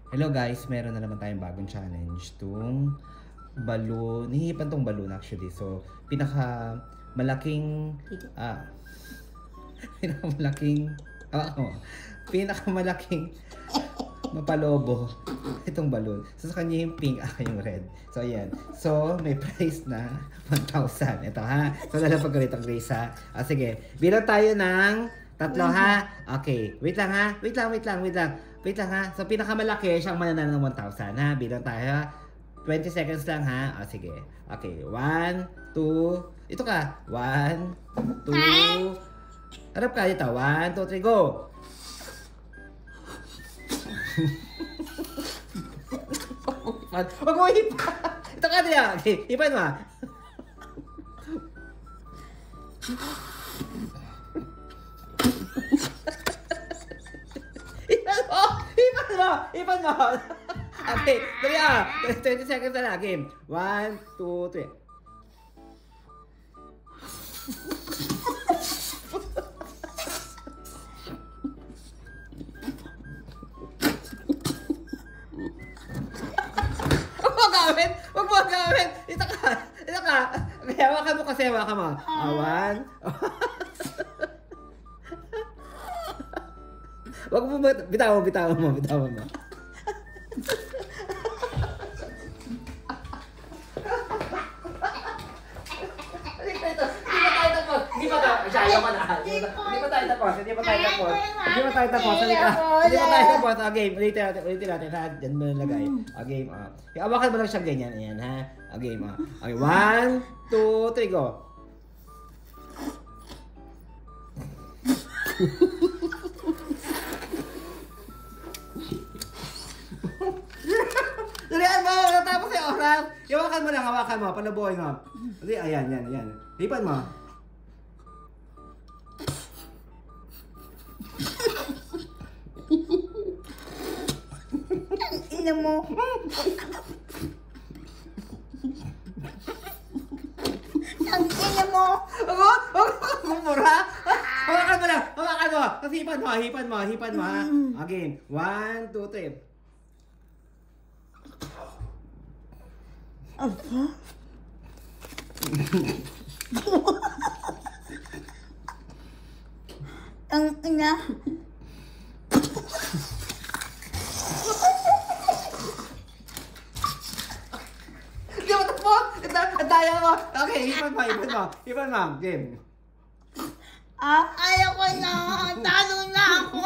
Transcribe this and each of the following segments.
Hello guys, meron na naman tayong bagong challenge. Itong balloon, hihipan tong balloon actually. So, pinakamalaking pinakamalaking mapalobo itong balloon. So, sa kanya yung pink, yung red. So, ayan. So, may price na 1,000. Ito ha. So, lalapag ulit ang Grace ha. Sige. Bilang tayo ng tatlo ha. Okay. Wait lang ha. Wait lang ha. So, pinakamalaki siyang mananalo ng 1,000 ha. Bilang tayo ha. 20 seconds lang ha. Sige. Okay. 1, 2. Ito ka. 1, 2. Harap ka dito. 1, 2, 3, go! Wag mo hipa! Ito ka niya! Okay, hipan mo! Hipan mo! Okay, dali 20 seconds na lang. Game. 1, 2, 3. Huwag mo gawin! Ito ka! Okay, hawakan mo kasi, hawakan mo. 1. Huwag mo, bitawan mo. Hindi pa tayo tapos. Game, ulitin natin ha. Diyan mo nalagay. Game, hawakan mo lang siya ganyan. Ayan ha. Game, Okay, 1, 2, 3, go. Dalihan mo! Natapos yung oras! Hawakan mo. Palabuhin mo. Ayan. Hipan mo. Ina mo. Ang ina mo. Mumura? Hawakan mo. Tapos hipan mo ha. Again. 1, 2, 3. Apa? Ang ina. Hindi mo tapos! Daya mo! Okay, hipan mo. Game. Ayaw ko na. Talo na ako.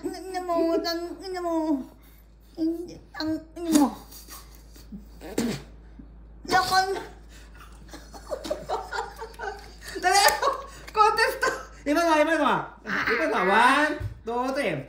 Ina mo. Lakon. Dali! Contest to! Hipan mo. 1, 2, 3.